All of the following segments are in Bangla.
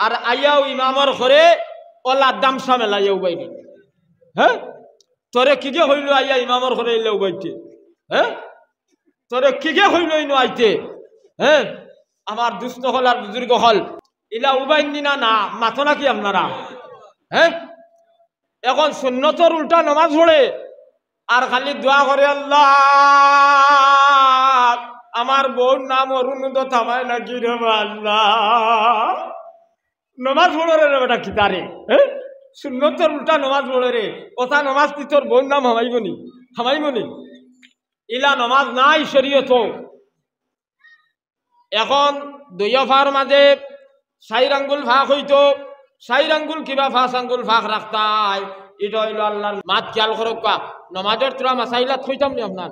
আর আইয়াও ইমামর ঘরে ওলা দামসা মেলাইয়া উবাইনি। হ্যাঁ, তোরে কিগে হইল আইয়া ইমামর ঘরে এলে উবাইতে? হ্যাঁ, তোরে কিগে হইল ইনো আইতে? হ্যাঁ, আমার দুস্থ হল আর বুজুর্গ হল ইলা উবাইনি না না মাথো নাকি আপনারা? হ্যাঁ, এখন সুন্নতর উল্টা নমাজ পড়ে আর খালি দোয়া করে, আল্লাহ আমার বোন নাম অরুণোদ থামায় নাকি রে আল্লাহ। নমাজ পড়ে রে বেটা কি তারে? হ্যাঁ, সুন্নতর উল্টা নমাজ পড়ে রে। ওটা নমাজ কি তোর বোন নাম হামাইবনি? হামাইবনি? ইলা নমাজ নাই শরীয়ত। এখন দুই অফার মাঝে 4 আঙ্গুল ফাঁক হইতো, 4 আঙ্গুল কিবা 5 আঙ্গুল ফাঁক রাখতাই। এটা হইল আল্লাহর মাত খেয়াল করক। নমাজের তোরা মাসাইলা থইতাম নি আপনার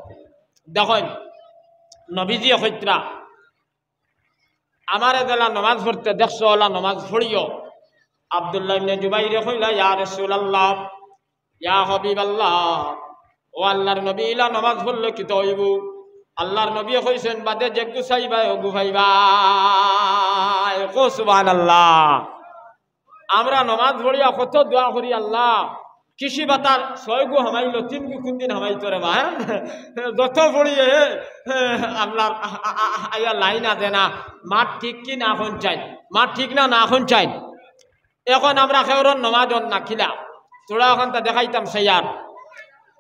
দেখেন নবীজি হইত্রা আমার এদেলা নমাজ পড়তে দেখছো ওলা নমাজ পড়িও। আব্দুল্লাহ ইবনে জুবাইর কইলা, ইয়া রাসূলুল্লাহ, ইয়া হাবিবাল্লাহ, ও আল্লাহর নবী ইলা নমাজ পড়লে কি হইব? আল্লাহর নবী কইছেন, বাদে যে গুছাইবা ও গুফাইবা। সুবহানাল্লাহ। আমরা নমাজ পড়িয়া কত দোয়া করি, আল্লাহ কৃষি বাতার 6 গু হামাইল 3 গু কোন দিন হামাইতো রে মা? যত পড়িয়ে আপনার আয়া লাইন আছে না, মাঠ ঠিক কি না এখন চাই, মাঠ ঠিক না না এখন চাই। এখন আমরা খেউরন নমাজ না খিলা তোরা এখন তা দেখাইতাম সেইয়ার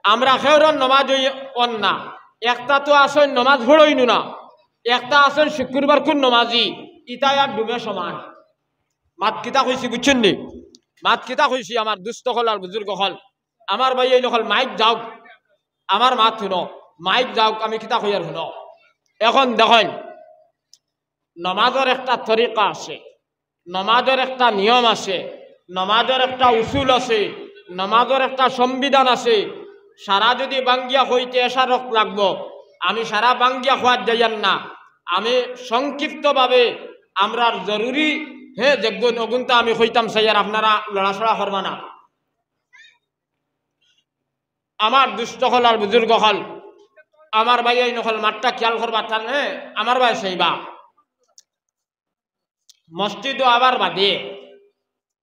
আমরা খেউরন নমাজ অন না। একটা তো আসেন নমাজ পড়ইনু না, একটা আসেন শুক্রবার কোন নমাজি, ইটা আর ডুবে সমান। মাত কিতা কইছি বুঝছেন নি? মাত কিতা কইছি আমার দুস্থ হল আর বুজুর্গ হল আমার ভাই এই নকল মাইক যাওক, আমার মাত শুনো, মাইক যাওক, আমি কিতা কই আর শুনো। এখন দেখেন নমাজের একটা তরিকা আছে, নমাজের একটা নিয়ম আছে, নমাজের একটা উসুল আছে, নমাজের একটা সংবিধান আছে। সারা যদি বাঙ্গিয়া হইতে এসারক লাগবো, আমি সারা বাঙ্গিয়া খোয়ার যাইয়ান না, আমি সংক্ষিপ্তভাবে আমরা জরুরি হ্যাঁ যোগ্য নগুনটা আমি হইতাম সাইয়ার, আপনারা লড়াছড়া করবা না। আমার দুস্থ হল আর বুজুর্গ হল আমার ভাই এই নকল মাঠটা খেয়াল করবা তার। হ্যাঁ, আমার ভাই সেইবা মসজিদও আবার বাদে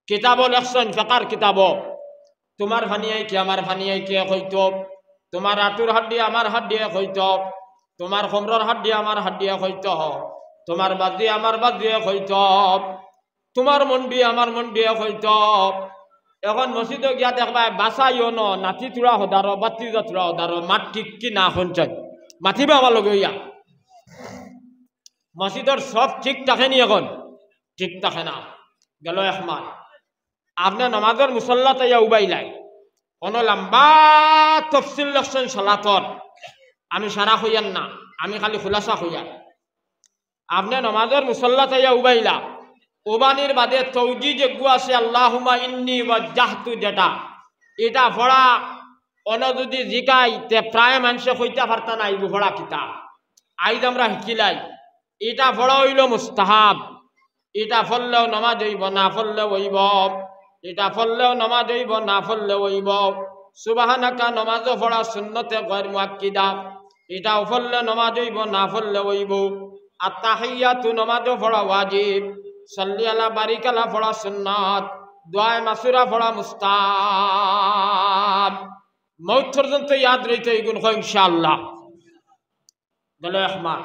কিতাব লেখছেন, ফেকার কিতাব, তোমার ফানিয়াই কি আমার ফানিয়াই কে হইতো, তোমার আটুর হাত দিয়ে আমার হাত দিয়ে হইতো, তোমার খমরর হাত দিয়ে আমার হাত দিয়ে হইতো, তোমার বাদ দিয়ে আমার বাদ দিয়ে হইতো, তোমার মন দিয়ে আমার মন দিয়ে হইতো। এখন মসজিদে গিয়া দেখবা বাসাইও ন নাতি তুরা হদারো বাতি তুরা হদারো, মাঠ ঠিক কি না শুনছেন মাতিবা আমার লগে ইয়া। মসজিদের সব ঠিক থাকে নি? এখন ঠিক থাকে না। গেল এক মাস আপনি নমাজের মুসল্লা তাইয়া উবাইলাই কোনো লম্বা তফসিল লেখছেন সলাতর, আমি সারা হইয়ান না, আমি খালি খুলাসা হইয়ান। আপনি নমাজের মুসল্লা তাইয়া উবাইলা, ওবানির বাদে তৌজি যেগু আছে আল্লাহুম্মা ইন্নী ওয়াজ্জাহতু, যেটা এটা পড়া অন যদি জিকাই তে প্রায় মানুষে কইতে পারতা না এই পড়া কিতাব। আইজ আমরা শিকিলাই এটা পড়া হইল মুস্তাহাব, এটা পড়লেও নমাজ হইব না পড়লেও হইব, এটা পড়লেও নমাজ হইব না পড়লেও হইব। সুবহানাকা নমাজও পড়া সুন্নতে গয়র মুআক্কিদা, এটাও পড়লে নমাজ হইব না পড়লেও হইব। আত-তাহিয়াতু নমাজও পড়া ওয়াজিব, সাল্লি আলা বারিক আলা পড়া সুন্নাত, দোয়ায়ে মাসুরা পড়া মুস্তাহাব। মৌত পর্যন্ত ইয়াদ রইতে এগুন হয় ইনশাআল্লাহ। গেল একমাস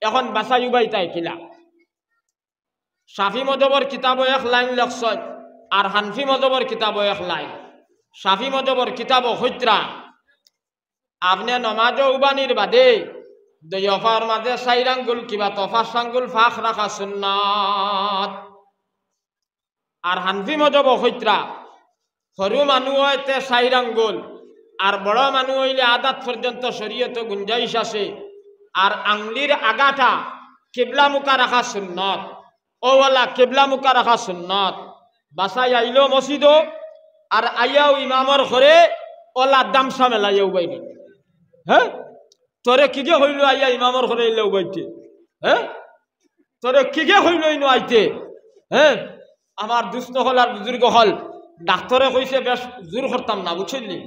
এখন বাসাই উবাই তাই কিলা শাফি মজবর কিতাবও 1 লাইন লেখছেন আর হানফি মজবর কিতাবও 1 লাইন। শাফি মজবর কিতাবও হইত্রা আপনি নমাজও উবানির বাদে 2 অফার মাঝে 4 আঙ্গুল কিবা 5 আঙ্গুল ফাঁক রাখা সুন্নাত। আর হানফি মজবও হইত্রা সরু মানুষ হইতে 4 আঙ্গুল আর বড় মানুষ হইলে আদাত পর্যন্ত শরীয়ত গুঞ্জাইশ আছে। আর আঙ্গুলির আগাটা কিবলা মুখা রাখা সুন্নত, ওওয়ালা কিবলা মুখা রাখা সুন্নত। বাসায় আইলো মসজিদ আর আইয়াও ইমামর ঘরে ওলা দামসা মেলাইয়া উবাইনি। হ্যাঁ, তোরে কিগে হইল আইয়া ইমামর ঘরে এলে উবাইতে? হ্যাঁ, তোরে কিগে হইল ইনো আইতে? হ্যাঁ, আমার দুস্থ হল আর বুজুর্গ হল ডাক্তরে কইছে বেশ জোর করতাম না বুঝলি,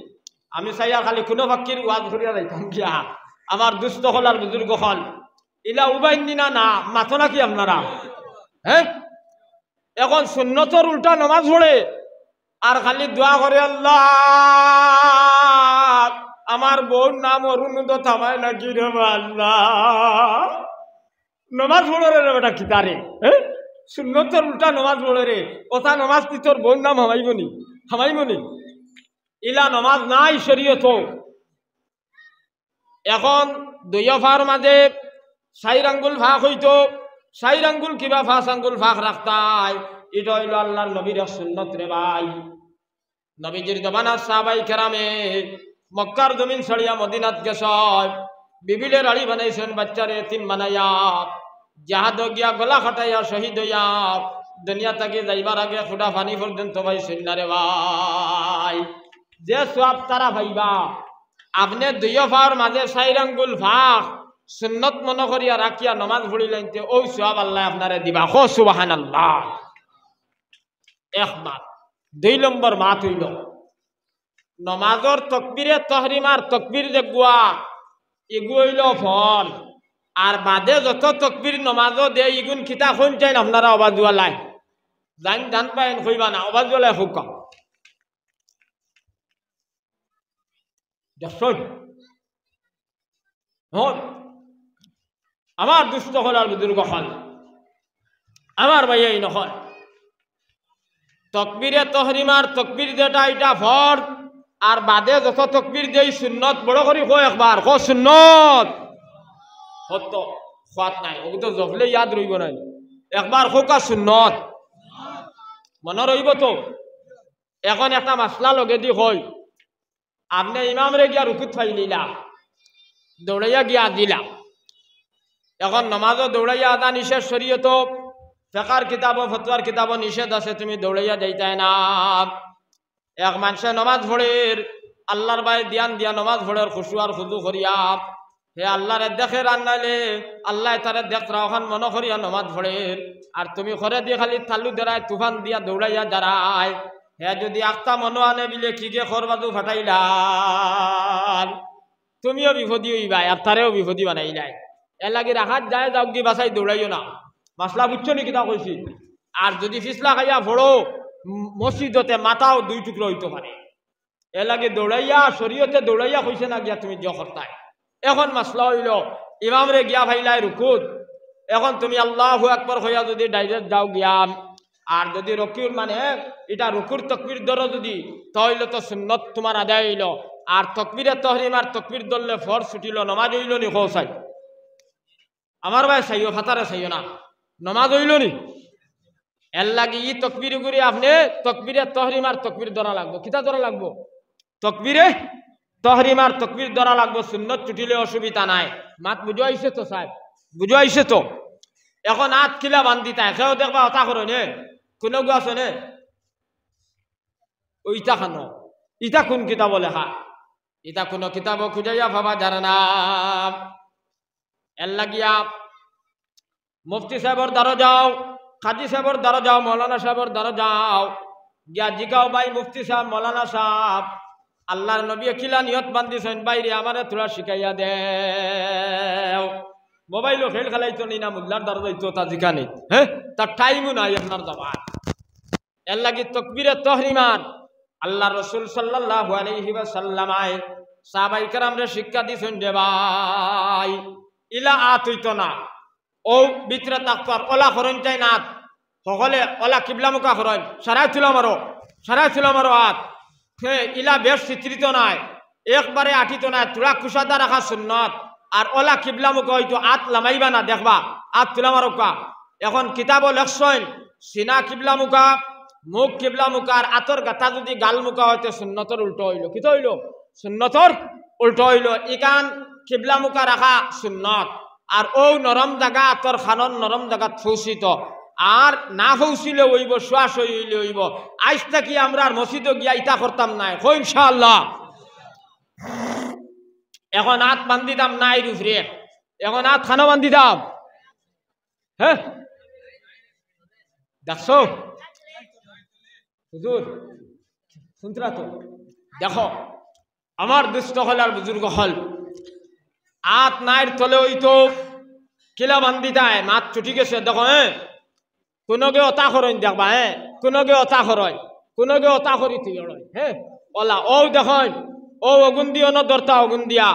আমি চাইয়া খালি কোনো ফাঁকির ওয়াজ করিয়া যাইতাম গিয়া। আমার দুস্থ হল আর বুজুর্গ হল ইলা উবাইনি না না মাথো নাকি আপনারা? হ্যাঁ, এখন সুন্নতর উল্টা নমাজ পড়ে আর খালি দোয়া করে আল্লাহ আমার বোন নাম অরুণোদ থামায় নাকি রে আল্লাহ। নমাজ পড়ে রে বেটা কি তারে সুন্নতর উল্টা নমাজ পড়ে রে ওটা নমাজ কি তোর বোন নাম হামাইবনি ইলা নমাজ নাই শরীয়ত। এখন দুই ফার মাঝে 4 আঙ্গুল ফাঁক হইতো, 4 আঙ্গুল কিবা 5 আঙ্গুল ফাঁক রাখতাই, এটা হইল আল্লাহর নবীর সুন্নত রে ভাই। নবীজির জমানার সাহাবাই কেরামে মক্কার জমিন ছাড়িয়া মদিনাত গেছয়, বিবিলের আড়ি বানাইছেন, বাচ্চারে এতিম বানাইয়া, জাহাদ গিয়া গলা খাটাইয়া শহীদ হইয়া দুনিয়া থেকে যাইবার আগে ফুটা পানি পর্যন্ত ভাই সন্ন্যারে ভাই। যে সব তারা ভাইবা আপনি 2 ফার মাঝে 4 আঙ্গুল ফাঁক সুন্নত মনে করিয়া রাখিয়া নমাজ পড়িলেন, ওই সব আল্লাহ আপনারে দিবা। খো সুবহানাল্লাহ। এক মাত। 2 নম্বর মাত হইল নমাজর তকবীরে তহরিমার তকবীর দেখুয়া এগু হইল ফল, আর বাদে যত তকবীর নমাজও দে ইগুন খিতা শুন চাইন আপনারা আওয়াজ ওয়ালাই জান পাইন কইবা না, আওয়াজ ওয়ালাই হুকা দেখুন। আমার দুষ্ট হল আর বুজুর্গ হল আমার ভাইয়াই নহল, তকবীরে তহরিমার তকবীর যেটা এটা ফরজ, আর বাদে যত তকবীর দেই সুন্নত। বড় করি কয় একবার কো সুন্নত হত খাত নাই, ও তো জফলে ইয়াদ রইব নাই, একবার কোকা সুন্নত মনে রইব তো। এখন একটা মাসলা লগে দি কই আপনি ইমামরে গিয়া রুকুত ফাইলিলা, দৌড়াইয়া গিয়া দিলা। এখন নমাজও দৌড়াইয়া আদা নিষেধ, শরীয়ত ফিকর কিতাব ফতোয়ার কিতাব নিষেধ আছে, তুমি দৌড়াইয়া যাইতাই না। এক মানুষে নমাজ পড়ের আল্লাহর বাই ধ্যান দিয়া নমাজ পড়ের খুশু আর খুজু করিয়া হে আল্লাহরে দেখে রান্নাইলে আল্লাহ তারে দেখ রাখান মনে করিয়া নমাজ পড়ের, আর তুমি ঘরে দিয়ে খালি তালু দেরায় তুফান দিয়া দৌড়াইয়া দাঁড়ায়, হে যদি আখতা মনো আনে বিলে কি গে খরবাজু ফাটাইলাম, তুমিও বিপদী হইবাই আর তারেও বিপদী বানাইলাই। এর লাগি রাখাত যায় যাওক দি বাসাই দৌড়াইও না। মাসলা বুঝছো নি কিতা কইছি? আর যদি ফিসলা খাইয়া ভরো মসজিদতে মাথাও 2 টুকরো হইতে পারে, এর লাগে দৌড়াইয়া শরীয়তে দৌড়াইয়া কইছে না গিয়া তুমি জিয়া করতাই। এখন মাসলা হইল ইমামরে গিয়া ভাইলাই রুকুত, এখন তুমি আল্লাহু আকবার হইয়া যদি ডাইরেক্ট যাও গিয়া, আর যদি রকিউর মানে এটা রুকুর তকবীর ধরো যদি, তাহলে তো সুন্নত তোমার আদায় হইল, আর তকবীরে তহরিমার তকবীর ধরলে ফরজ ছুটিল, নমাজ হইল নি? কৌসাই আমার ভাই চাইও ফাতারে চাইও না, নমাজ হইল নি? এর লাগে ই তকবীর গুড়ি আপনি তকবীরে তহরিমার তকবীর ধরা লাগবো। কিতা ধরা লাগবো? তকবীরে তহরিমার তকবীর ধরা লাগবো, সুন্নত ছুটিলে অসুবিধা নাই। মাত বুঝাইছে তো সাহেব, বুঝাইছে তো। এখন আত খিলা বান্ধিতা সেও দেখবা হতা করো নে কোনো গু আছে নে ওইটা খানো ইটা কোন কিতাব লেখা, ইটা কোনো কিতাব খুঁজাইয়া ভাবা জানে না। এর লাগিয়া মুফতি সাহেবর দ্বারা যাও, কাজী সাহেবর দ্বারা যাও, মৌলানা সাহেবর দ্বারা যাও, গিয়া জিগাও ভাই মুফতি সাহেব মৌলানা সাহেব আল্লাহর নবী খিলা নিয়ত বান্ধিছেন বাইরে আমারে তোরা শিখাইয়া দে। মোবাইলও খেল খেলাইতো নি না মুল্লার দ্বারা যাইতো তা জিখানি, হ্যাঁ তার টাইমও নাই আপনার যাবার। এর লাগি তকবীরে তহরিমান আল্লাহ রসুল সাল্লাল্লাহু আলাইহি ওয়াসাল্লাম সাহাবায়ে কেরামরে শিক্ষা দিছেন যে ভাই ইলা আত হইতো না, ও ভিতরে তাকবার ওলা খরণ চাই না, সকলে ওলা কিবলা মুখা খরণ সারাই ছিল মারো আত ইলা বেশ চিত্রিত নাই, একবারে আঠিত নাই, তোরা কুসাদা রাখা সুন্নত। আর ওলা কিবলা মুখা হইতো আত লামাইবা না, দেখবা আত তুলা মারো কা। এখন কিতাব লেখছেন সিনা কিবলা মুখা, মুখ কিবলা মুখা, আর আতর গাথা যদি গাল মুখা হইতে সুন্নতর উল্টো হইল। কিতা হইল? সুন্নতর উল্টো হইল। ইকান কিবলা মুখা রাখা সুন্নত, আর ও নরম জায়গা আতর খানন নরম জায়গা ফৌসিত, আর না ফৌসিলে হইব শ্বাস হইলে হইব। আজ থাকি আমরা মসজিদে গিয়া ইটা করতাম নাই, ইনশাআল্লাহ। এখন হাত বান্ধিতাম নাই রুফরে, এখন হাত খানো বান্ধিতাম, হ্যাঁ দেখছো হুজুর শুনতরা তো। দেখো আমার দুষ্ট হল আর বুজুর্গ হল, আত নাইর তলে হইতো কিলা বান্ধিতায় মাত ছুটি গেছে। দেখো হ্যাঁ কোনোকে অতা খরণ দেখবা হ্যাঁ কোনোকে অতা খরয় কোনোকে অতা করি তুই হ্যাঁ ওলা ও দেখুন ও অগুন দিও ন দরতা অগুন দিয়া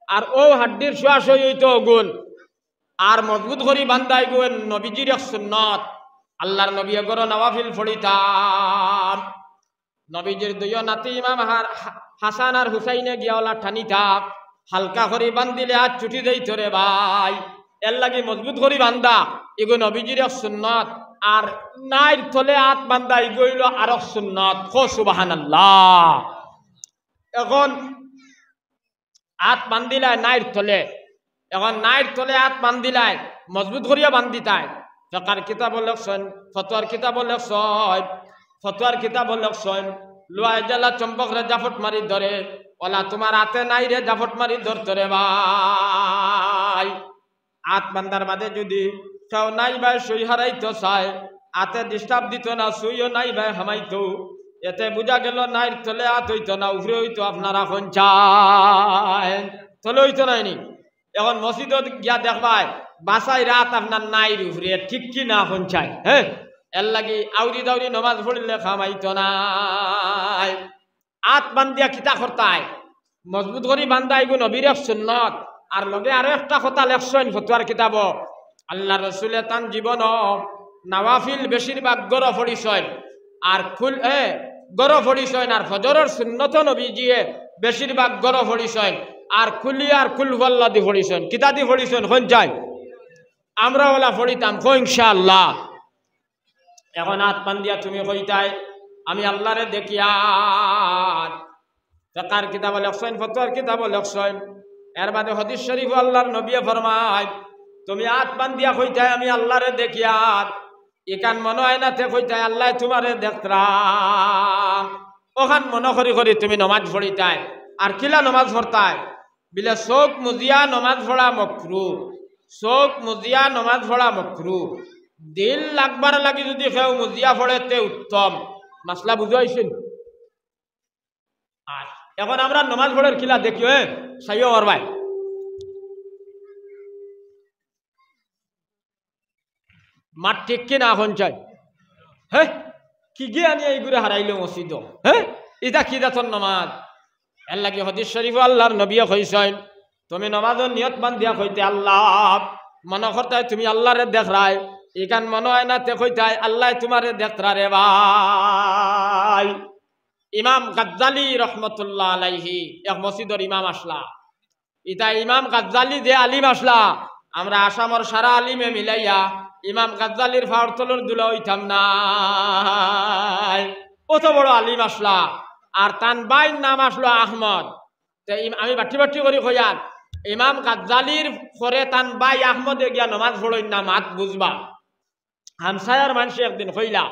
আর ও হাড্ডির শ্বাস হইতো অগুন আর মজবুত করি বান্দাই গুন নবীজির এক সুন্নত আল্লাহর নবী এগর নওয়াফিল ফড়িতাম নবীজির দুইও নাতি ইমাম হাসান আর হুসাইনে গিয়াওলা ঠানিতা হালকা করি বান্দিলে আর ছুটি দেই তোরে ভাই এর লাগি মজবুত করি বান্দা এগো নবীজির এক সুন্নত আর নাইর তলে আত বান্দা এগোইল আর এক সুন্নত খো সুবহানাল্লাহ এখন আত বান্দিলায় নাইর তলে এখন নাইর তলে আত বান্দিলায় মজবুত করিয়া বান্দিতায় ফিকহের কিতাব লেখছেন ফতোয়ার কিতাব লেখছেন ফতোয়ার কিতাব লেখছেন লুয়াই জ্বালা চম্পক রে জাফট মারি ধরে ওলা তোমার হাতে নাই রে জাফট মারি ধরতে রে ভাই আত বান্দার বাদে যদি কেউ নাই ভাই সুই হারাইতো চায় হাতে ডিস্টার্ব দিত না সুইও নাই ভাই হামাইতো এতে বুঝা গেল নাইর তলে আত হইতো না উফরে হইতো আপনারা এখন চায় তলে হইতো নাইনি এখন মসজিদত গিয়া দেখবাই বাসাই রাত আপনার নাইর উফরে ঠিক কি না এখন চাই হ্যাঁ এর লাগি আউরি দাউরি নমাজ পড়লে খামাইতো নাই আত বান্দিয়া কিতা করতায় মজবুত করি বান্দাই গো নবীর সুন্নত আর লগে আরো একটা কথা লেখছেন ফতোয়ার কিতাব আল্লাহ রসুলে তান জীবন নওয়াফিল বেশিরভাগ গড় পড়িছেন আর গড় পড়িছেন আর ফজরের সুন্নত নবীজিয়ে বেশিরভাগ গড় পড়িছেন আর কুলিয়ার কুলওয়াল্লাহ দি পড়িছেন কিতা দি পড়িছেন কোন চাই আমরা ওলা পড়িতাম কো ইনশাআল্লাহ এখন হাত বান্দিয়া তুমি কইতাই আমি আল্লাহরে দেখিয়া ফিকহের কিতাব লেখছেন ফতোয়ার কিতাব লেখছেন এর বাদে হাদিস শরীফ আল্লাহর নবী ফরমায় তুমি হাত বান্দিয়া কইতাই আমি আল্লাহরে দেখিয়া এখান মনে হয় না তে কইতাই আল্লাহ তোমারে দেখতরা ওখান মনে করি করি তুমি নমাজ পড়িতাই আর কিলা নমাজ পড়তাই বিলে চোখ মুজিয়া নমাজ পড়া মকরু চোখ মুজিয়া নমাজ পড়া মকরু দিল লাগবার লাগি যদি কেউ মুজিয়া পড়ে তে উত্তম মাসলা বুঝাইছেন আর এখন আমরা নমাজ পড়ার কিলা দেখি সাইও আর ভাই মাঠ ঠিক কিনা এখন চাই হ্যাঁ কি গিয়ে আনি এইগুলো হারাইলো মসজিদ হ্যাঁ এটা কি দেখুন নমাজ এর লাগে হাদিস শরীফ আল্লাহর নবী কইছেন তুমি নমাজের নিয়ত বান্ধিয়া কইতে আল্লাহ মনে করতে তুমি আল্লাহরে দেখরাই এখান মনে হয় না তে কইতাই আল্লাহ তোমারে দেখতরা রে ভাই ইমাম গাজ্জালি রহমতুল্লাহ আলাইহি এক মসজিদের ইমাম আসলা ইতা ইমাম গাজ্জালি যে আলিম আসলা আমরা আসামর সারা আলিমে মিলাইয়া ইমাম গাজ্জালির ফাওয়ার তলর দুলা হইতাম না অত বড় আলিম আসলা আর তান বাইর নাম আসলো আহমদ আমি বাটি বাটি করি কইয়ার ইমাম গাজ্জালির পরে তান বাই আহমদে গিয়া নমাজ পড়ই না মাত বুঝবা হামসায়ার মানুষে একদিন কইলা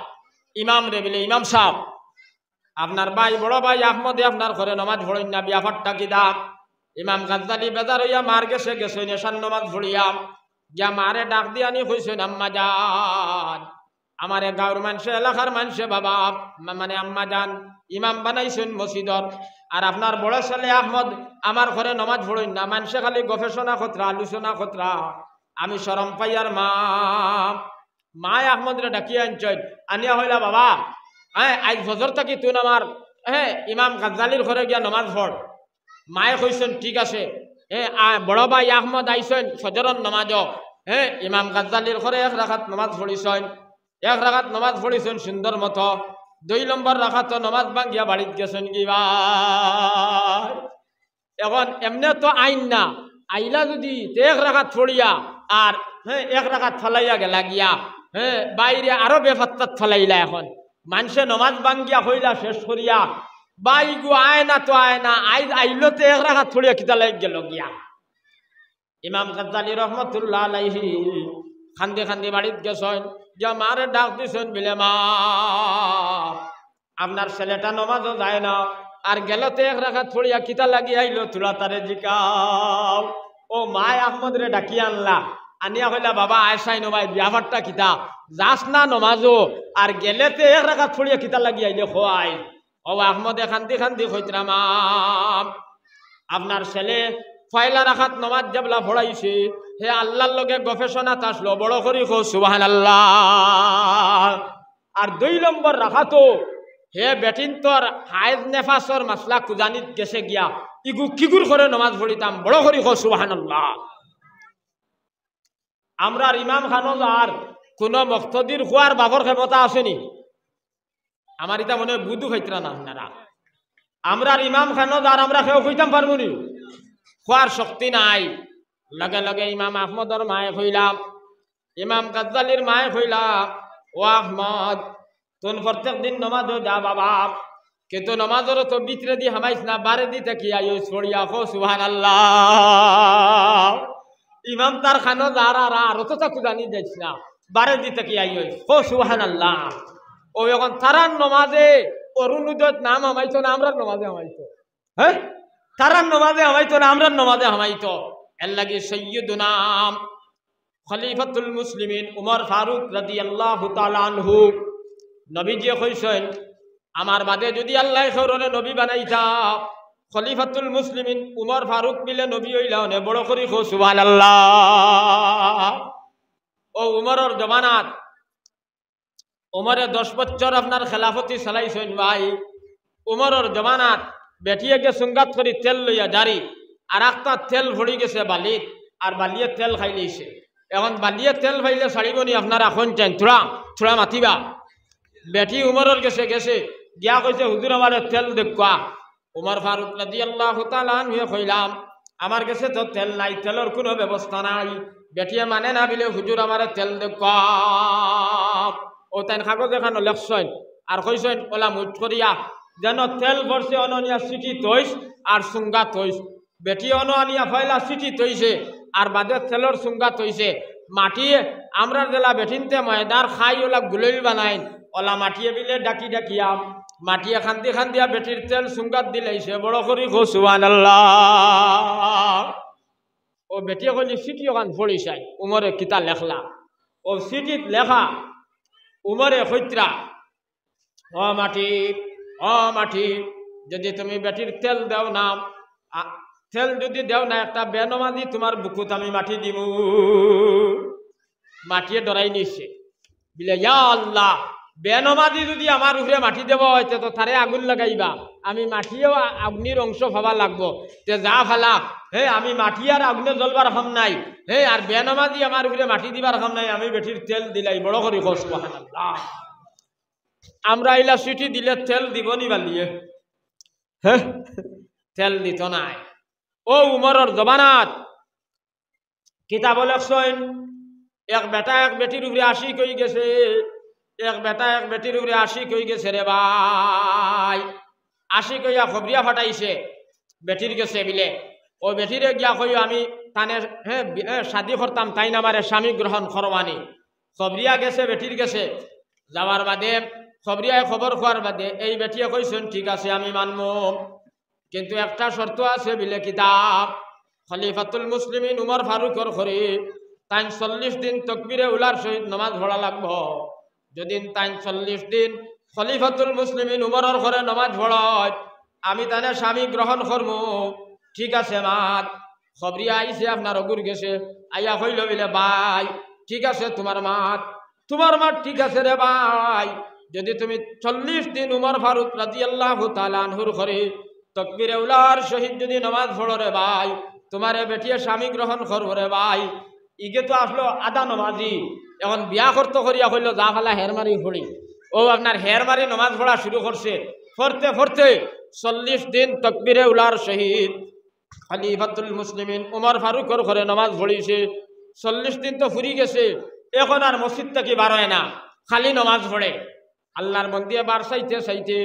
ইমাম রে বলে ইমাম সাহেব আপনার ভাই বড় ভাই আহমদে আপনার ঘরে নমাজ পড়ই না বিয়াফারটা কি দাম ইমাম গাজ্জালি বেজার হইয়া মার গেছে গেছে নেশান নমাজ পড়িয়া গিয়া মারে ডাক দিয়া নি কইছেন আম্মা জান আমারে গাঁর মানুষে এলাকার মানুষে বাবা মানে আম্মা জান ইমাম বানাইছেন মসজিদর আর আপনার বড় ছেলে আহমদ আমার ঘরে নমাজ পড়ই না মানুষে খালি গবেষণা খতরা আলোচনা খতরা আমি শরম পাইয়ার মায় আহমদ রে ডাকিয়া আনছেন আনিয়া হইলা বাবা হ্যাঁ আজ ফজর থাকি তুই আমার হ্যাঁ ইমাম গাজ্জালির ঘরে গিয়া নমাজ পড় মায়ে কইছেন ঠিক আছে বড় ভাই আহমদ আইছেন ফজরের নমাজ ইমাম গাজ্জালির ঘরে এক রাখাত নমাজ পড়িছেন এক রাখাত নমাজ পড়িছেন সুন্দর মতো 2 নম্বর রাখাত নমাজ ভাঙ্গিয়া বাড়িত গেছেন কি ভাই এখন এমনি তো আইন না আইলা যদি এক রাখাত পড়িয়া আর এক রাখাত ফলাইয়া গেলা গিয়া বাইরে আরো বেফাত্তাত ফলাইলা এখন মানুষে নমাজ ভাঙ্গিয়া হইলা শেষ করিয়া বাই গো আয় না তো আয় না আইলো তো এক রাখাত পড়িয়া কিতা লাগ গেল গিয়া ইমাম গাজ্জালি রহমতুল্লাহ আলাইহি খান্দি খান্দি বাড়িত গেছেন যা মারে ডাক দিছেন বিলে মা আপনার ছেলেটা নমাজও যায় না আর গেল তো এক রাখাত পড়িয়া কিতা লাগি আইলো তুলা তারে জিকাও ও মায় আহমদ রে ডাকি আনলা আনিয়া কইলা বাবা আয়সাই নমাই বিয়াভারটা কিতা যাস না নমাজও আর গেলে তো এক রাখাত পড়িয়া কিতা লাগি আইলে খোয়াই ও আহমদে খান্দি খান্দি কইতরাম আপনার ছেলে পয়লা রাখাত নমাজ জাবলা পড়াইছে হে আল্লাহর লগে গবেষণা আসলো বড় করি খো সুবহানাল্লাহ। আর 2 নম্বর রাখা তো হে বেটিন তোর হায়জ নেফাসর মাসলা কুজানিত গেছে গিয়া ইগু কিগুর করে নমাজ পড়িতাম বড় করি খো সুবহানাল্লাহ। আমরার ইমাম খানজ আর কোন মুক্তদির হওয়ার বাবর ক্ষমতা আসেনি? আমার এটা মনে বুধু খাইতরা না আপনারা। আমরার ইমাম খানজ আর আমরা কেউ কইতাম পারবো নি? হওয়ার শক্তি নাই। লগে লগে ইমাম আহমদর মায়ে কইলাম, ইমাম গাজ্জালির মায়ে কইলাম, ও আহমদ তুন প্রত্যেক দিন নমাজ যা বাবা, কিন্তু নমাজের তো ভিতরে দি হামাইছ না, বারে দিতে কি আইও ছড়িয়া খো সুবহানাল্লাহ। ইমাম তার খানো যারা আর তো তাকে জানি যাইছ না, বারে দিতে কি আইও খো সুবহানাল্লাহ। ও এখন তারার নমাজে অরুণোদয় নাম হামাইতো না আমরার নমাজে হামাইতো? হ্যাঁ, তারার নমাজে হামাইতো না আমরার নমাজে হামাইতো? এর লাগি সৈয়দুনা খলিফাতুল মুসলিমিন উমর ফারুক রাদিয়াল্লাহু তাআলা আনহু নবীজি কইছেন, আমার বাদে যদি আল্লাহ খরনে নবী বানাইতা খলিফাতুল মুসলিমিন উমর ফারুক মিলে নবী হইলা নে বড় করি খো সুবহানাল্লাহ। ও উমরের জমানাত উমরে 10 বছর আপনার খেলাফতি চালাইছেন ভাই। উমরের জমানাত বেটিয়াকে সুঙ্গাত করি তেল লইয়া জারি, আর একটা তেল ভরি গেছে বালিত, আর বালিয়ে তেল খাই লইছে। এখন বালিয়ে তেল খাইলে ছাড়িব নি? আপনারা এখন চান থোড়া থোড়া মাতিবা। বেটি উমরের গেছে গেছে গিয়া কইছে, হুজুর আমার তেল দেখুয়া। উমর ফারুক রাদিয়াল্লাহু তাআলা আনহু কইলাম, আমার কাছে তো তেল নাই, তেলের কোনো ব্যবস্থা নাই। বেটিয়ে মানে না বিলে, হুজুর আমার তেল দেখুয়া। ও তাই কাগজ এখানে লেখছেন আর কইছেন ওলা মুঠ করিয়া যেন তেল ভরছে অনিয়া সিটি তৈস আর সুঙ্গা তৈস। বেটি অনিয়া ফয়লা সিটি তৈছে আর বাদে তেলর সুঙ্গা তৈছে। মাটিয়ে আমরা জেলা বেঠিনতে ময়দার খাই ওলা গুলইল বানাইন, ওলা মাটিয়ে বিলে ডাকি ডাকিয়া মাটিয়ে খান্দি খান্দিয়া বেটির তেল সুঙ্গাত দিলাইছে বড় করি খো সুবহানাল্লাহ। ও বেটিয়ে কইলি সিটি ওখান ফড়ি চাই। উমরে কিতা লেখলা? ও সিটিত লেখা উমরে হইত্রা, ও মাটি ও মাটি, যদি তুমি বেটির তেল দেও না, তেল যদি দেও না একটা বেনমাজি তোমার বুকুত আমি মাটি দিব। মাটিয়ে ডরাই নিছে বিলে, ইয়া আল্লাহ, বেনমাজি যদি আমার উপরে মাটি দেব হয়তো তো তারে আগুন লাগাইবা, আমি মাটিও আগ্নির অংশ ভাবা লাগবো। তে যা ফালা হে, আমি মাটি আর আগুনে জ্বলবার খাম নাই, হে আর বেনমাজি আমার উপরে মাটি দিবার খাম নাই, আমি বেটির তেল দিলাই বড় করি খো সুবহানাল্লাহ। আমরা ইলা সিটি দিলে তেল দিব নি বালিয়ে? হ্যাঁ, তেল দিত নাই। ও উমরের জমানাত কিতাব লেখছেন, এক বেটা এক বেটির উপরে আশিক হয়ে গেছে, এক বেটা এক বেটির উপরে আশিক হয়ে গেছে রে ভাই। আশিক হইয়া খবরিয়া ফাটাইছে বেটির গেছে বিলে। ও বেটিরে গিয়া কই আমি তানে হ্যাঁ শাদি করতাম, তাই না আমারে স্বামী গ্রহণ করবানি। খবরিয়া গেছে বেটির গেছে, যাওয়ার বাদে খবরিয়ায় খবর খোয়ার বাদে এই বেটিয়ে কইছেন ঠিক আছে আমি মানব, কিন্তু একটা শর্ত আছে বিলে কিতাব খলিফাতুল মুসলিমিন উমর ফারুকর ঘরে তাই 40 দিন তকবীরে উলার সহিত নামাজ পড়া লাগবো। যদি তাই 40 দিন খলিফাতুল মুসলিমিন উমরের ঘরে নামাজ পড়ায় আমি তানে স্বামী গ্রহণ করব। ঠিক আছে মাত। খবরিয়া আইছে আপনার অগুর গেছে, আইয়া হইল বিলে ভাই ঠিক আছে তোমার মাত ঠিক আছে রে ভাই, যদি তুমি 40 দিন উমর ফারুক রাদিয়াল্লাহু তাআলা আনহুর ঘরে তকবীরে উলার সহিত যদি নামাজ পড়ো রে ভাই, তোমারে বেটিয়ে স্বামী গ্রহণ করবো রে ভাই। ইগে তো আসলো আদা নমাজি, এখন বিয়া করতে করিয়া হইল যা ফালা হের মারি পড়ি। ও আপনার হের মারি নামাজ পড়া শুরু করছে, পড়তে পড়তে 40 দিন তকবীরে উলার সহিত খলিফাতুল মুসলিমিন উমর ফারুকর ঘরে নামাজ পড়িছে। 40 দিন তো ফুরি গেছে, এখন আর মসজিদ থেকে বার হয় না, খালি নামাজ পড়ে। আল্লাহর মন্দিরে বার চাইতে চাইতে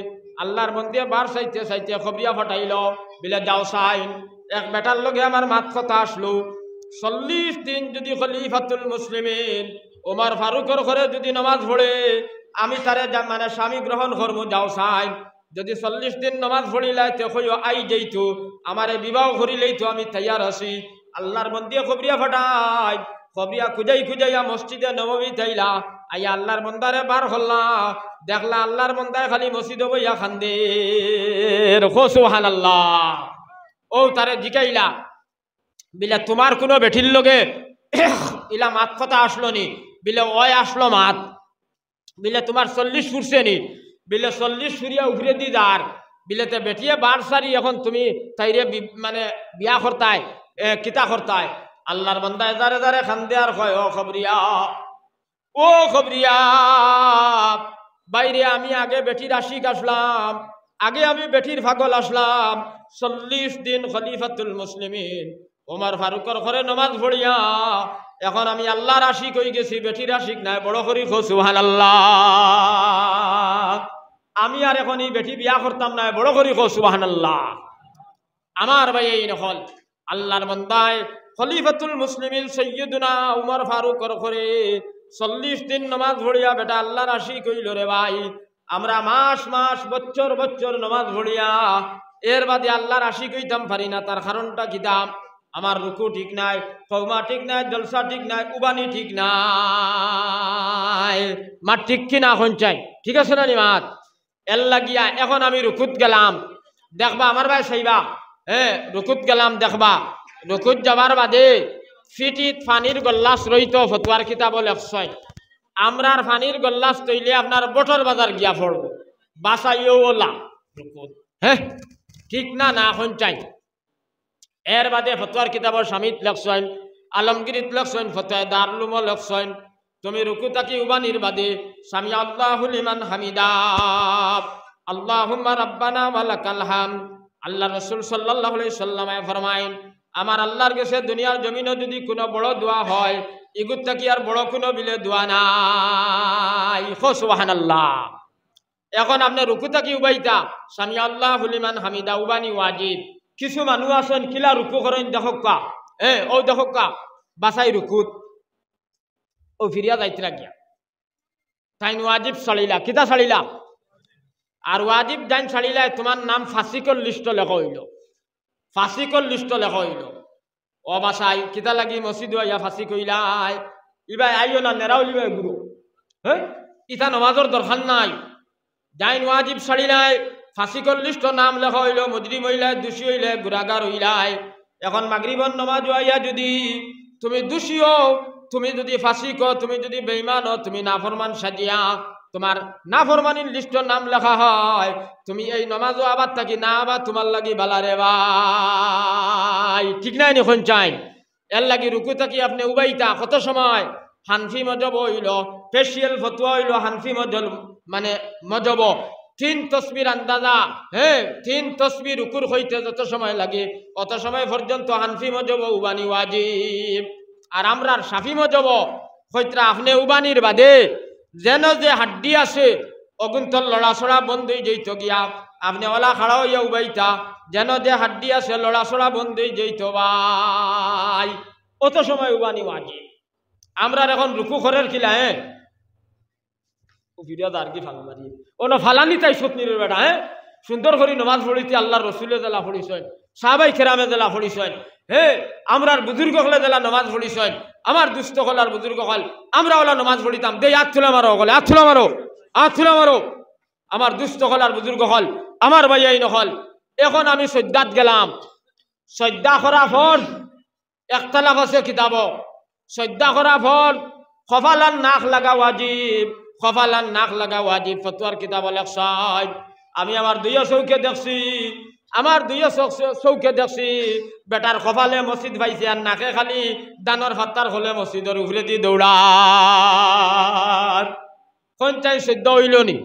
আল্লাহর মন্দিরে বার চাইতে চাইতে খবরিয়া ফাটাইল বিলে যাও সাইন। এক বেটার লগে আমার মাত কথা আসলো, 40 দিন যদি খলিফাতুল মুসলিমিন উমর ফারুকর ঘরে যদি নামাজ পড়ে আমি তারে মানে স্বামী গ্রহণ করবো, যাও সাইন। যদি 40 দিন নামাজ পড়িলাই তো কইও আই যাইতো, আমারে বিবাহ করিলেই তো আমি তৈয়ার আছি। আল্লাহর মন্দিরে খবরিয়া ফাটাই, খবরিয়া খুঁজাইয়া মসজিদে নববী তাইলা আইয়া আল্লাহর মন্দারে বার হল্লা, দেখলা আল্লাহর মন্দায় খালি মসজিদে বইয়া খান্দে সুবহানাল্লাহ। ও তারে জিকাইলা বিলে তোমার কোনো বেঠির লগে ইলা মাত কথা আসলো নি বিলে ওই আসলো মাত বিলে তোমার 40 ফুরছে নি বিলে 40 ফুরিয়া উফরে দি দার বিলেতে বেটিয়ে বার সারি এখন তুমি তাইরে মানে বিয়া করতাই কিতা করতাই আল্লাহর বান্দা এজারে জারে খান্দে আর কয় ও খবরিয়া বাইরে আমি আগে বেটির আশিক আসলাম আগে আমি বেটির পাগল আসলাম 40 দিন খলিফাতুল মুসলিমিন ওমর ফারুকর ঘরে নামাজ পড়িয়া এখন আমি আল্লাহর আশিক হয়ে গেছি বেটির আশিক নাই বড় করি খো সুবহানাল্লাহ আমি আর এখন এই বেটি বিয়া করতাম না বড় করি খো সুবহানাল্লাহ আমার ভাই এই নকল আল্লাহর বান্দায় খলিফাতুল মুসলিমিন সৈয়দুনা উমর ফারুকর ঘরে 40 দিন নামাজ পড়িয়া বেটা আল্লাহর আশিক হইল রে ভাই আমরা মাস মাস বছর বছর নামাজ পড়িয়া এর বাদে আল্লাহর আশিক হইতাম পারি না তার কারণটা কি দাম আমার রুকু ঠিক নাই কওমা ঠিক নাই জলসা ঠিক নাই উবানি ঠিক নাই মাত ঠিক কি না হন চাই ঠিক আছে না মাত এর লাগিয়া এখন আমি রুকুত গেলাম দেখবা আমার ভাই সাইবা রুকুত গেলাম দেখবা রুকুত যাবার বাদে ফিটিত পানির গল্লাস রইত ফতুয়ার কিতাব লেখছয় আমরার পানির গল্লাস তৈলে আপনার বটর বাজার গিয়া পড়ব বাসাইও ওলা রুকুত ঠিক না না হন চাই এর বাদে ফতুয়ার কিতাবর স্বামীত লেখছয় আলমগিরিত লেখছয় ফতুয়া দারুলুম লেখছয় তুমি রুকু তাকি উবানির বাদে সামি আল্লাহু লিমান হামিদা আল্লাহুম্মা রাব্বানা ওয়া লাকাল হামদ আল্লাহ রাসূল সাল্লাল্লাহু আলাইহি সাল্লামে ফরমায়েন আমার আল্লাহর কাছে দুনিয়ার জমিনে যদি কোনো বড় দোয়া হয় ইগুত তাকি আর বড় কোনো বিলে দোয়া নাই সুবহানাল্লাহ এখন আপনি রুকু তাকি উবাইতা সামি আল্লাহু লিমান হামিদা উবানি ওয়াজিব কিছু মানুষ আছেন কিলা রুকু করেন দেখকা ও দেখকা বাসাই রুকুত ও ফিরিয়া যাইতে লাগিয়া তাই ওয়াজিব ছাড়িলা কিতা ছাড়িলা আর ওয়াজিব যাইন ছাড়িলা তোমার নাম ফাসিকল লিস্ট লেখা হইল ফাসিকল লিস্ট লেখা হইল ও বাসাই কিতা লাগি মসজিদ আইয়া ফাঁসি কইলাই ইবাই আইও না নেরাও লিবাই গুরু ইতা নমাজর দরকার নাই যাইন ওয়াজিব ছাড়িলাই ফাঁসিকল লিস্ট নাম লেখা হইল মুজরিম হইলাই দোষী হইলে গুনাহগার হইলাই এখন মাগরিবর নমাজ আইয়া যদি তুমি দোষী হও তুমি যদি ফাঁসিক তুমি যদি বেঈমান তুমি নাফরমান সাজিয়া তোমার নাফরমানির লিস্টর নাম লেখা হয় তুমি এই নমাজও আবার থাকি না আবার তোমার লাগি বালারে ভাই ঠিক নাই এখন চাই এর লাগি রুকু থাকি আপনি উবাইতা কত সময় হানফি মজব হইল স্পেশাল ফতুয়া হইল হানফি মজব মানে মজব 3 তসবির আন্দাজা 3 তসবির রুকুর হইতে যত সময় লাগে অত সময় পর্যন্ত হানফি মজব উবানি ওয়াজিব আর আমরার শাফি মজব হইতরা আপনি উবানির বাদে যেন যে হাড্ডি আছে অগুন্তর লড়াছড়া বন্ধ হয়ে যেত গিয়া আপনি ওলা খাড়া হইয়া উবাইতা যেন যে হাড্ডি আছে লড়াছড়া বন্ধ হয়ে যেত ভাই অত সময় উবানি ওয়াজিব আমরা এখন রুকু করের কিলা আর কি ফালা মারি ওনো ফালানি তাই সতনির বেটা সুন্দর করে নমাজ পড়িতে আল্লাহর রসুলে জেলা পড়িছেন সাহাবাই কেরামে জেলা পড়িছেন আমরার বুজুর্গ হলে জেলা নমাজ পড়িছেন আমার দুস্থ হলার বুজুর্গ হল আমরা ওলা নমাজ পড়িতাম দে আত তুলা মারো গলে আত তুলা মারো আমার দুস্থ হলার বুজুর্গ হল আমার ভাইয়াই নহল এখন আমি সদ্যাত গেলাম সদ্যা করা ফল একতলাফ আছে কিতাব সদ্যা করা ফল কফালান নাক লাগা ওয়াজিব কফালান নাক লাগা ওয়াজিব ফতোয়ার কিতাব লেখছাই আমি আমার দুই চৌকে দেখছি আমার দুই চৌকে দেখছি বেটার কপালে মসজিদ পাইছে আর নাকে খালি দানর ফাত্তার হলে মসজিদের উপরে দি দৌড়ার কোন চাই সদ্য হইল নি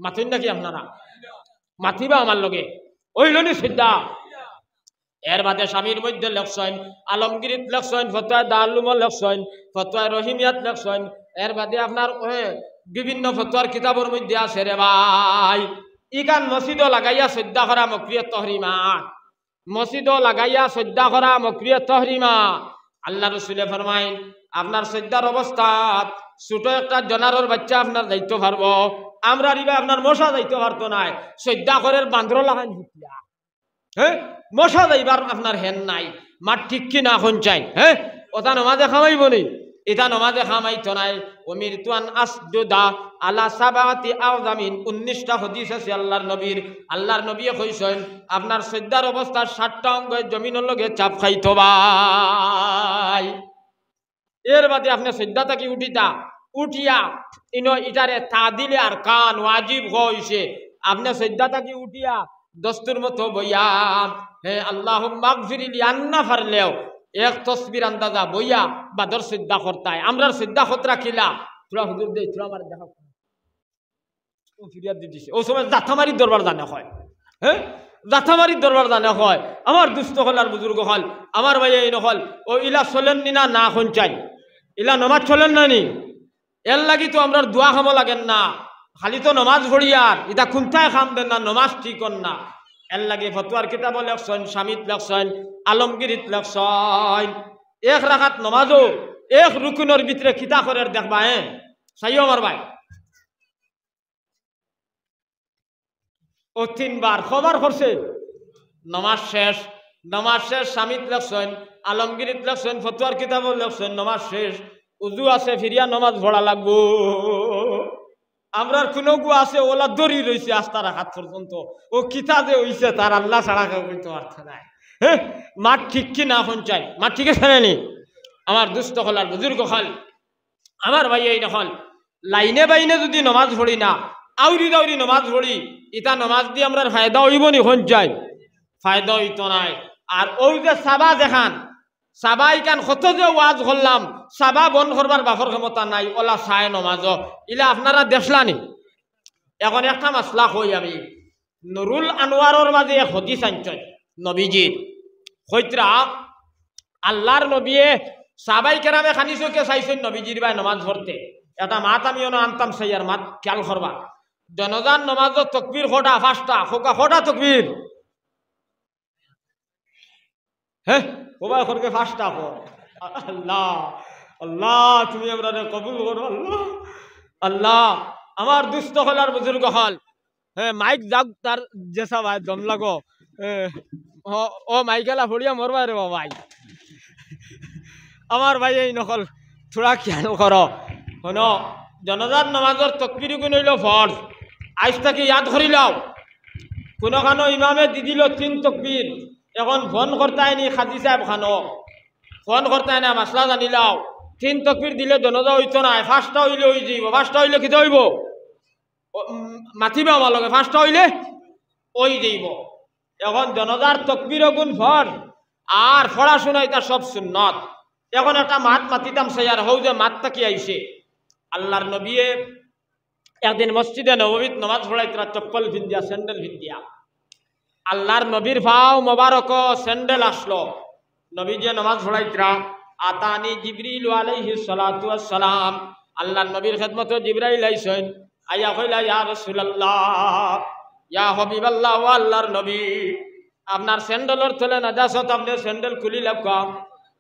মাথুন নাকি আপনারা মাথিবা আমার লগে হইল নি সদ্যা এর বাদে স্বামীর মধ্যে লেখছেন আলমগিরিত লেখছেন ফতোয়া দারুলুম লেখছেন ফতোয়া রহিমিয়াত লেখছেন এর বাদে আপনার বিভিন্ন ফতোয়ার কিতাবের মধ্যে আছে রে ভাই ইকান মসজিদও লাগাইয়া সদ্যা করা মকরিয়ত তহরিমা মসজিদও লাগাইয়া সদ্যা করা মকরিয়ত তহরিমা আল্লাহ রসুলে ফরমাইন আপনার সদ্যার অবস্থা ছোট একটা জনারর বাচ্চা আপনার যাইতে পারবো আমরা রিবা আপনার মশা যাইতে পারতো নাই সদ্যা করে বান্দর লাগাইন হুতিয়া মশা যাইবার আপনার হেন নাই মাঠ ঠিক কি না এখন চাই ওটা নমাজে খামাইব নি এটা নমাজে খামাইতো নাই ওমিরতুয়ান আসজুদা আলা সাবাতি আযমিন 19টা হাদিস আছে আল্লাহর নবী কইছেন আপনার সদ্যার অবস্থা 60টা অঙ্গ জমিনের লগে চাপ খাইতো ভাই এর বাদে আপনি সদ্যা থাকি উঠিতা উঠিয়া ইটারে তাদিলে আর কান ওয়াজিব হইছে আপনি সদ্যা থাকি উঠিয়া দস্তুর মতো বইয়া হে আল্লাহুম্মা গফিরলি আন্না ফারলেও এক তসবির আন্দাজা বইয়া বাদর সদ্যা করতায় আমরার সদ্যা খতরা খিলা তোরা হুজুর দে তোরা আমার দেখা ও ফিরিয়াদ দিছে ও সময় জাথামারির দরবার জানা হয় হ্যাঁ জাথামারির দরবার জানা হয় আমার দুস্থ হল আর বুজুর্গ হল আমার ভাই এই নহল ও ইলা চলেন নি না সঞ্চাই ইলা নমাজ চলেন না নি এর লাগি তো আমরা দোয়া খামো লাগেন না খালি তো নমাজ ভরিয়ার এটা খুনতায় খাম দেন না নমাজ ঠিক না এর লাগে ফতুয়ার কিতাব লেখছেন স্বামীত লেখছেন আলমগিরিত লেখছেন এক রাখাত নমাজও এক রুকুনের ভিতরে খিতা করে দেখবা হ্যাঁ চাইও আমার ভাই ও তিনবার খবর করছে নমাজ শেষ স্বামীত লেখছেন আলমগিরিত লেখছেন ফতুয়ার কিতাব লেখছেন নমাজ শেষ উজু আছে ফিরিয়া নমাজ ভরা লাগবো আমরার কোনো গু আছে ওলা দড়ি রয়েছে আস্তা রাখাত পর্যন্ত ও কিতা যে হইছে তার আল্লাহ ছাড়া কেউ কিন্তু অর্থ নাই হ্যাঁ মাঠ ঠিক কি না পঞ্চায় মাঠ ঠিক আছে নি আমার দুস্থ হল আর বুজুর্গ হল আমার ভাই এই নহল লাইনে বাইনে যদি নমাজ ভরি না আউরি দাউরি নমাজ ভরি ইটা নমাজ দিয়ে আমরা ফায়দা হইব নি সঞ্চায় ফায়দা হইত নাই আর ওই যে সাবা দেখান সাবা ইকান কত যে ওয়াজ করলাম সাবা বন্ধ করবার বাফর ক্ষমতা নাই ওলা চায় নমাজ ইলা আপনারা দেখলানি এখন একটা মাসলা কই আমি নুরুল আনোয়ারের মাঝে এক হদিস আনছেন নবীজির কইত্রা আল্লাহর নবীয়ে সাহাবাই কেরামে খানি চোখে চাইছেন নবীজির ভাই নমাজ পড়তে এটা মাত আমিও আনতাম সেই আর মাত খেয়াল করবা জনজান নমাজত তকবীর খোটা ফাঁসটা খোটা তকবীর হ্যাঁ সবাই খরকে ফাঁসটা কর আল্লাহ আল্লাহ তুমি আমরা কবুল করো আল্লাহ আল্লাহ আমার দুস্থ হল আর বুজুর্গ হল হ্যাঁ মাইক যাক তার জেসা ভাই দম লাগো ও মাইকেলা ফড়িয়া মরবা রে ভাই আমার ভাই এই নকল থোড়া খেয়াল করো শোন জনজাত নমাজর তকবির গুণ হইল ফর্জ আজ তাকে ইয়াদ করি লও কোনো খানো ইমামে দি দিল 3 তকবির এখন ফোন করতাই নি খাজি সাহেব খানো ফোন করতাই না মাসলা জানি লাও 3 তকবির দিলে জনজা হইতো না ফার্স্টটা হইলে হই যাইব ফার্স্টটা হইলে কি হইব মাতিবা আমার লগে ফার্স্টটা হইলে ওই যাইব এখন জনজার তকবির গুণ ফর্জ আর পড়াশোনা এটা সব সুন্নত এখন একটা মাত মাতিতাম সাইয়ার হও যে মাতটা কি আইছে আল্লাহর নবীয়ে একদিন মসজিদে নববীত নামাজ পড়াইতরা চপ্পল ভিন্দিয়া স্যান্ডেল ভিন্দিয়া আল্লাহর নবীর ভাও মোবারক স্যান্ডেল আসলো নবী যে নামাজ পড়াইতরা আতানি জিবরিল আলাইহিস সালাতু ওয়াস সালাম আল্লাহর নবীর খিদমতে জিবরাইল আইছেন আইয়া কইলা ইয়া রাসূলুল্লাহ ইয়া হাবিবাল্লাহ ওয়া আল্লাহর নবী আপনার স্যান্ডেলের তলে নাজাসত আপনি স্যান্ডেল খুলি লাকা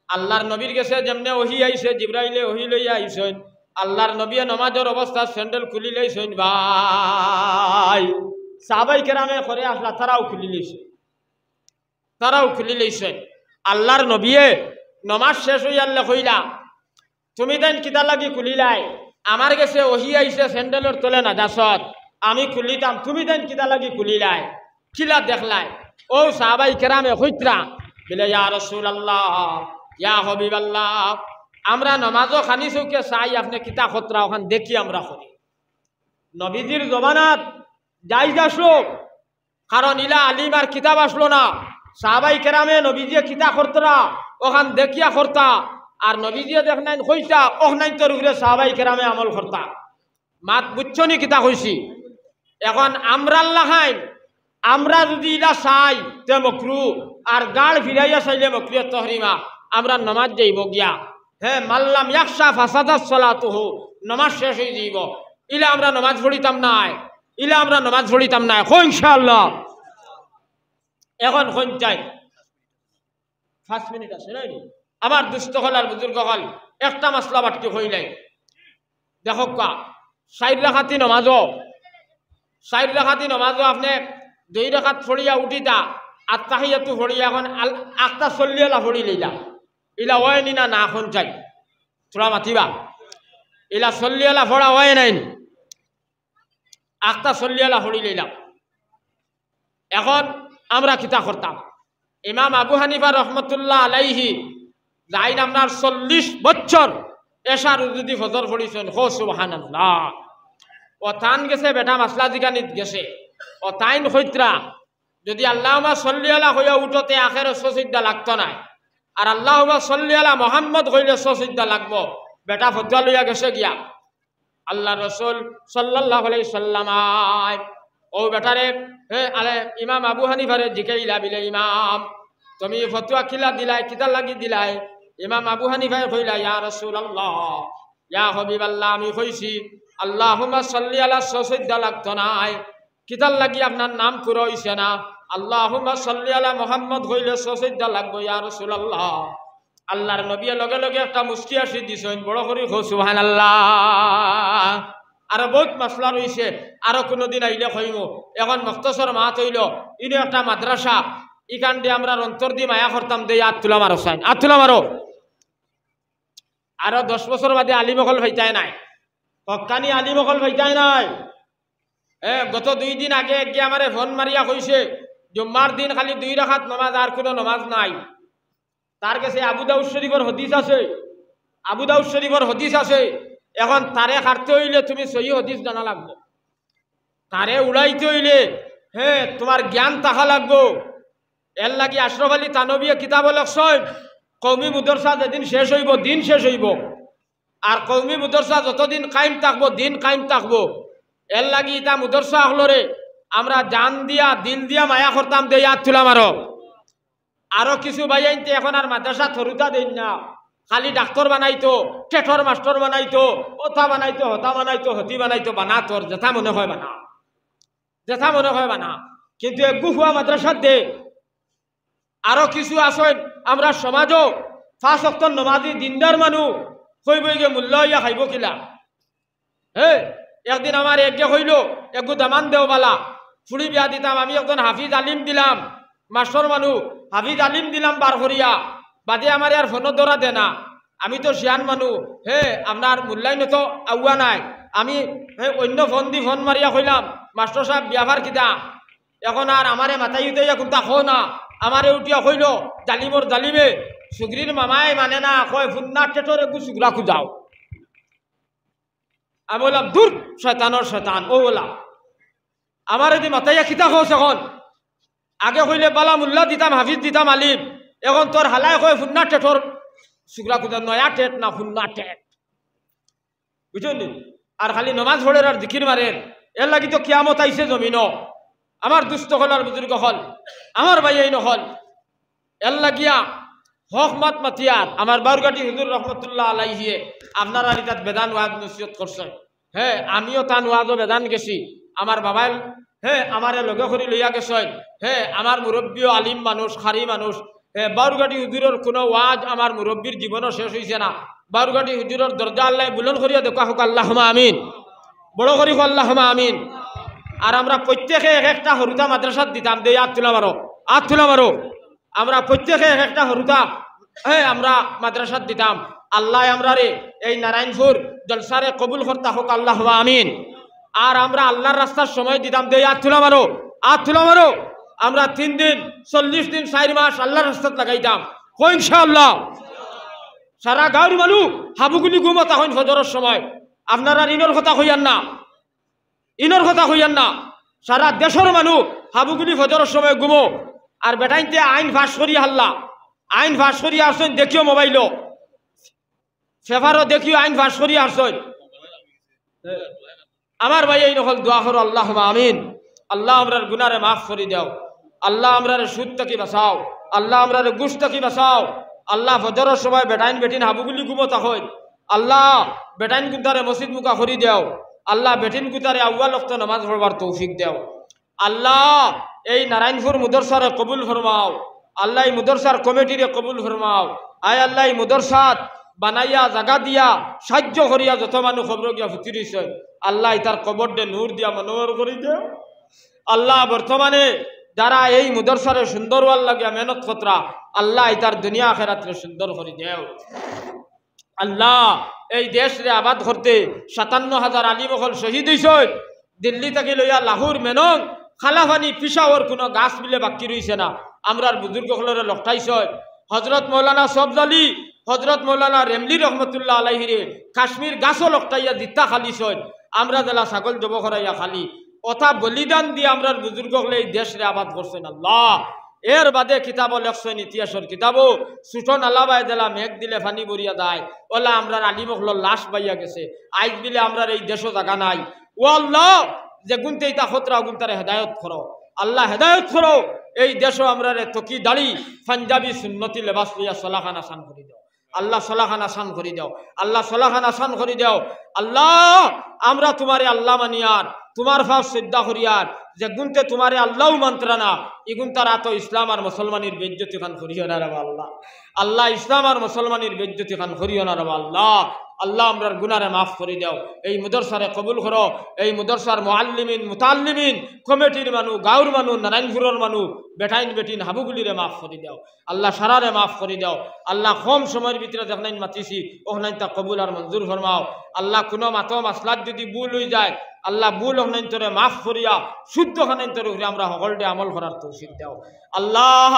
আল্লাহর নবীর কাছে যেমনে ওহি আইছে জিবরাইলে ওহি লইয়া আইছেন আল্লাহর নবী নামাজের অবস্থা স্যান্ডেল খুলি লইছেন ভাই সাহাবাই কেরামে করে আসলা তারাও খুলি লইছে আল্লাহর নবীয়ে নমাজ শেষ হইয়া আল্লাহ কইলা তুমি দেন কিতা লাগি খুলিলাই আমার কাছে ওহি আইছে স্যান্ডেলের তলে নাজাসত আমি খুলিতাম তুমি দেন কিতা লাগি খুলিলাই কিলা দেখলাই ও সাহাবাই কেরামে কইত্রা বলে ইয়া রাসূলুল্লাহ ইয়া হাবিবাল্লাহ আমরা নমাজও খানি চৌকে চাই আপনি কিতা খতরা ওখান দেখি আমরা করি নবীজির জমানাত জাইজ আসলো কারণ ইলা আলিম আর কিতাব আসলো না সাহাবাই কেরামে নবীজি কিতা খতরা ওখান দেখিয়া খরতা আর নবীজি দেখ নাই কইতা ওখ নাই তোর উপরে সাহাবাই কেরামে আমল খরতা মাত বুঝছনি কিতা কইছি এখন আমরা আল্লাহ খাইন আমরা যদি ইলা চাই তে মকরু আর গাল ফিরাইয়া চাইলে মকরু তহরিমা আমরা নমাজ যাইব গিয়া হ্যাঁ মাল্লাম ইয়াকশা ফাসাদাস সালাতুহু নমাজ শেষ হয়ে যাইব ইলা আমরা নমাজ পড়িতাম নাই কো ইনশাআল্লাহ এখন কোন চাই 5 মিনিট আছে নাই আমার দুস্থ হল আর বুজুর্গ হল একটা মাসলা বাটকি হইলাই দেখো কা 4 রাকাতি নমাজও আপনি 2 রাকাত পড়িয়া উঠিতা আর তাহিয়াতু পড়িয়া এখন আটটা চল্লিয়ালা পড়ি লইলা ইলা হয় নি না এখন চাই তোরা মাতিবা ইলা চল্লিয়ালা পড়া হয় নাই আটটা চল্লিয়ালা পড়ি লইলাম এখন আমরা কিতা করতাম ইমাম আবু হানিফা রহমতুল্লাহ আলাইহি যাইন আপনার 40 বছর এশার যদি ফজর পড়িছেন হো সুবহানাল্লাহ। ও তান গেছে বেটা মাসলা জিগানিত গেছে ও তাইন হইত্রা যদি আল্লাহুম্মা সাল্লি আলা হইয়া উঠতে আখের সসিদ্ধা লাগতো না, আর আল্লাহুম্মা সাল্লি আলা মুহাম্মদ হইলে সসিদ্ধা লাগবো। বেটা ফতোয়া লইয়া গেছে গিয়া আল্লাহ রসুল সাল্লাল্লাহু আলাইহি সাল্লাম ও বেটারে আলে ইমাম আবু হানিফারে জিকাইলা বিলে ইমাম তুমি ফতোয়া কিলা দিলাই কিতা লাগি দিলাই? ইমাম আবু হানিফায় কইলা ইয়া রাসূলুল্লাহ ইয়া হাবিবাল্লাহ আমি কইছি আল্লাহুম্মা সাল্লি আলা সসিদ্ধা লাগতো নাই, কিতার লাগি আপনার নাম পুরো হইছে না? আল্লাহুম্মা সাল্লি আলা মুহাম্মদ হইলে সসিদ্ধা লাগবো ইয়া রাসূলুল্লাহ। আল্লাহর নবী লগে লগে একটা মুস্কি আসি দিছেন বড় করে হো সুবহানাল্লাহ। আর বহুত মাসলা রইছে, আরো কোনোদিন আইলে কইব। এখন মুখতসর মাত হইল ইনো একটা মাদ্রাসা, ইখান দিয়ে আমরা অন্তর দিয়ে মায়া করতাম দে আত তুলা মারো সাইন আত তুলা মারো। আরো 10 বছর বাদে আলিমকল ভাইতায় নাই, হক্কানি আলিমকল ভাইতায় নাই। গত 2 দিন আগে গিয়ে আমারে ফোন মারিয়া কইছে জুম্মার দিন খালি 2 রাকাত নামাজ, আর কোনো নামাজ নাই। তার কাছে আবু দাউদ শরীফের হাদিস আছে, আবু দাউদ শরীফের হাদিস আছে। এখন তারে কাটতে হইলে তুমি সহি হাদিস জানা লাগবে, তারে উড়াইতে হইলে তোমার জ্ঞান থাকা লাগবো। এর লাগি আশরাফ আলী থানভিয়ে কিতাব লেখছেন কওমি মুদরসা যেদিন শেষ হইব দিন শেষ হইব, আর কওমি মুদরসা যতদিন কায়েম থাকবো দিন কায়েম থাকবো। এর লাগি ইটা মুদরসা হলরে আমরা জান দিয়া দিল দিয়া মায়া করতাম দে ইয়াদ তুলা মারো। আরো কিছু ভাই আইনতে এখন আর মাদ্রাসা থরুতা দেন না, খালি ডাক্তার বানাইতো, টেটর মাস্টার বানাইতো, ওথা বানাইতো, হতা বানাইতো, হতি বানাইতো, বানা তোর যেথা মনে হয় বানা, যেথা মনে হয় বানা। কিন্তু একগু হুয়া মাদ্রাসার দে। আরো কিছু আসেন আমরা সমাজও 5 ওয়াক্ত নমাজি দিনদার মানুষ কইব গে মূল্য ইয়া খাইব কিলা। একদিন আমার একগে হইল একগু দামান দেওবালা ফুড়ি বিয়া দিতাম, আমি একজন হাফিজ আলিম দিলাম, মাস্টার মানুষ হাফিজ আলিম দিলাম বার করিয়া, বাদে আমার আর ফোনের ধরা দে না। আমি তো শিয়ান মানুষ, আপনার মূল্যায়ন তো আগুয়া নাই। আমি অন্য ফোন দি ফোন মারিয়া কইলাম মাস্টার সাহেব বিয়াভার কিতা। এখন আর আমারে মাথায় উঠাইয়া কোনটা খো না, আমারে উঠিয়া কইল জালিমর জালিমে সুগ্রীর মামাই মানে না, কয় ফুন্না টেটর একটু সুগ্রা খুঁজাও। আমি বললাম দূর শয়তানর শয়তান। ও বলা আমার এদি মাথাইয়া খিতা খোস। এখন আগে কইলে বালা মুল্লা দিতাম, হাফিজ দিতাম, আলিম। এখন তোর হালাই কয় ফুন্না টেটর সুগ্রা খুঁজা, নয়া টেট না ফুন্না টেট, বুঝলি? আর খালি নমাজ পড়ের আর জিকির মারের। এর লাগি তো কিয়ামত আইছে জমিন। আমার দুস্থ হল আর বুজুর্গ হল, আমার ভাই এই নহল। এর লাগিয়া হক মাত মাতিয়ার আমার বারগাটি হুজুর রহমতুল্লাহ আলাইহিয়ে আপনারা তাত বেদান ওয়াজ নসিহত করছেন। আমিও তান ওয়াজও বেদান গেছি। আমার বাবাই আমারে লগে করে লইয়া গেছেন। আমার মুরব্বীও আলিম মানুষ, খারি মানুষ। বারগাটি হুজুরের কোনো ওয়াজ আমার মুরব্বীর জীবনও শেষ হয়েছে না। বারগাটি হুজুরের দরজা আল্লাহ বুলন করিয়া দেখা হোক আল্লাহুম্মা আমিন, বড় করি আল্লাহুম্মা আমিন। আর আমরা প্রত্যেকে এক একটা হরুতা মাদ্রাসাত দিতাম দে আত তুলা মারো, আত তুলা মারো। আমরা প্রত্যেকে এক একটা হরুতা আমরা মাদ্রাসাত দিতাম। আল্লাহ আমরা রে এই নারায়ণপুর জলসারে কবুল করতা হোক আল্লাহুম্মা আমিন। আর আমরা আল্লাহর রাস্তার সময় দিতাম দে আত তুলা মারো, আত তুলা মারো। আমরা 3 দিন 40 দিন 4 মাস আল্লাহর রাস্তাত লাগাইতাম। ইনশাআল্লাহ সারা গাঁর মানুষ হাবুগুলি ঘুমতা হইন ফজরের সময়। আপনারা ইনর কথা হইয়ান না, ইনর কথা হইয়ান না। সারা দেশের মানুষ হাবুগুলি ফজরের সময় ঘুমো। আর বেটাইতে আইন ফাঁস করি হাল্লা, আইন ফাঁস করি আসছেন দেখিও মোবাইল ফেফারও দেখিও আইন ফাঁস করি আসছেন। আমার ভাই এই নকল দোয়া করো আল্লাহুম্মা আমিন। আল্লাহ আমরার গুনারে মাফ করে দাও, আল্লাহ আমরারে সুদ থেকে বাঁচাও, আল্লাহ আমরারে গুশ থেকে বাঁচাও। আল্লাহ ফজরের সময় বেটাইন বেটিন হাবুগুলি ঘুমতা হয়। আল্লাহ বেটাইন গুতারে মসজিদ মুখা করি দাও, আল্লাহ বেটিন গুতারে আউয়াল ওয়াক্ত নামাজ পড়বার তৌফিক দাও। আল্লাহ এই নারায়ণপুর মুদরসারে কবুল ফরমাও, আল্লাহ এই মুদরসার কমিটিরে কবুল ফরমাও। আয় আল্লাহ এই মুদরসাত বানাইয়া জাগা দিয়া সাহায্য করিয়া যত মানুষ খবর গিয়া ফুটিরিছে আল্লাহ তার কবর দে নূর দিয়া মনোহর করি দেও। আল্লাহ বর্তমানে যারা এই মুদরসারে সুন্দর ওয়াল লাগিয়া মেহনত কতরা আল্লাহ তার দুনিয়া আখিরাতরে সুন্দর করি দেও। আল্লাহ এই দেশরে আবাদ করতে 57,000 আলিম হল শহীদ হইছে। দিল্লি থেকে লইয়া লাহোর মেনং খালাফানি পিশাওয়ার কোনো গাছ মিলে বাকি রইছে না। আমরার বুজুর্গ হলরে লকটাইছে। হজরত মৌলানা সবজালি হজরত মৌলানা রেমলি রহমতুল্লাহ আলাইহিরে কাশ্মীর গাছও লকটাইয়া দিতা খালি সইন আমরা জেলা ছাগল জব করাইয়া খালি অথা বলিদান দিয়ে আমরা বুজুর্গ হলে এই দেশরে আবাদ করছেন আল্লাহ। এর বাদে কিতাবও লেখছেন ইতিহাসের কিতাবও সুটন আল্লাবাই জেলা মেঘ দিলে ফানি বরিয়া দেয় ওলা আমরা আলিমহল লাশ বাইয়া গেছে আইজ দিলে আমরা এই দেশও জায়গা নাই। ও আল্লাহ যে গুনতে ইতা খতরা গুনতারে হেদায়ত করো আল্লাহ, হেদায়ত করো। এই দেশও আমরা তকি দাড়ি পাঞ্জাবি সুন্নতি লেবাস লইয়া সলাখান আসান করে দাও আল্লাহ, সলাখান আসান করে দাও আল্লাহ, সলাখান আসান করে দাও আল্লাহ। আমরা তোমারে আল্লাহ মানিয়ার তোমার ভাব শ্রদ্ধা করিয়ার যে গুনতে তোমারে আল্লাহও মান্ত্রা না ইগুন তারা তো ইসলাম আর মুসলমানের বেজ্জতি খান করিও না রবা আল্লাহ। আল্লাহ ইসলাম আর মুসলমানের বেজ্জতি খান করিও না রবা আল্লাহ। আল্লাহ আমরার গুনারে মাফ করে দাও। এই মুদরসারে কবুল করো। এই মুদরসার মুআল্লিমিন মুতাল্লিমিন কমিটির মানুষ গাঁওর মানুষ নারায়ণপুরের মানুষ বেটাইন বেটিন হাবুগুলিরে মাফ করে দাও আল্লাহ, সারারে মাফ করে দাও আল্লাহ। কম সময়ের ভিতরে দেখনাইন মাতিছি ওহনাইন তা কবুল আর মঞ্জুর ফরমাও আল্লাহ। কোনো মাতো মাসলাত যদি ভুল হয়ে যায় আল্লাহ ভুল হনাইন তোরে মাফ করিয়া শুদ্ধ খানাইন তোরে আমরা সকলকে আমল করার তৌফিক দাও আল্লাহ।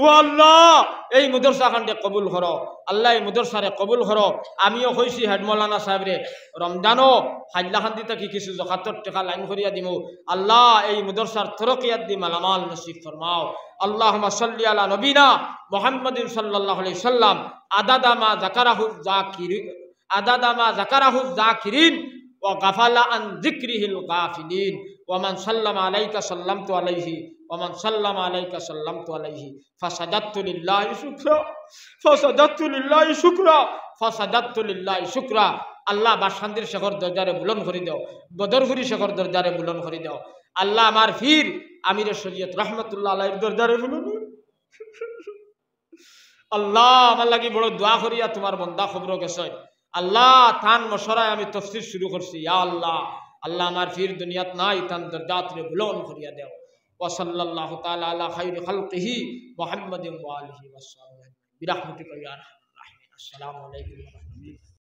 ও আল্লাহ এই মুদরসা খানকে কবুল করো আল্লাহ, এই মুদরসারে কবুল করো। আমিও কইছি হেড মৌলানা সাহেবরে রমজানও হাজলা খান দিতে কি কিছু জকাতর টাকা লাইন করিয়া দিমু আল্লাহ। এই মুদরসার তরকিয়াত দি মালামাল নসিব ফরমাও। আল্লাহুম্মা সাল্লি আলা নবিনা মুহাম্মাদিন সাল্লাল্লাহু আলাইহি সাল্লাম আদাদা মা যাকারাহু যাকিরিন ওয়া গাফালা আন যিকরিহিল গাফিলিন ওয়া মান সাল্লামা আলাইকা সাল্লামতু আলাইহি ওমান সাল্লাম আলাইকা সাল্লামতু আলাইহি ফাসাদাতু লিল্লাহি শুকরা ফাসাদাতু লিল্লাহি শুকরা ফাসাদাতু লিল্লাহি শুকরা। আল্লাহ বাসখান্দির শেখর দরজারে বুলন করে দাও, বদরপুরি শেখর দরজারে বুলন করে দাও আল্লাহ। আমার ফির আমিরে শরীয়ত রহমতুল্লাহ আলাইহির দরজারে বুলন আল্লাহ। আমার লাগি বড় দোয়া করিয়া তোমার বন্দা খবর গেছে আল্লাহ। তান মশরায় আমি তাফসীর শুরু করছি ইয়া আল্লাহ। আল্লাহ আমার ফির দুনিয়াত নাই তান দরজাতরে বুলন করিয়া দাও। ওয়াসাল্লাল্লাহু তাআলা আলা খাইরি খালকিহি মুহাম্মাদিন ওয়া আলিহি ওয়াসাহবিহি বিরহমাতিকা ইয়া আরহামার রাহিমিন। আসসালামু আলাইকুম ওয়া রাহমাতুল্লাহ।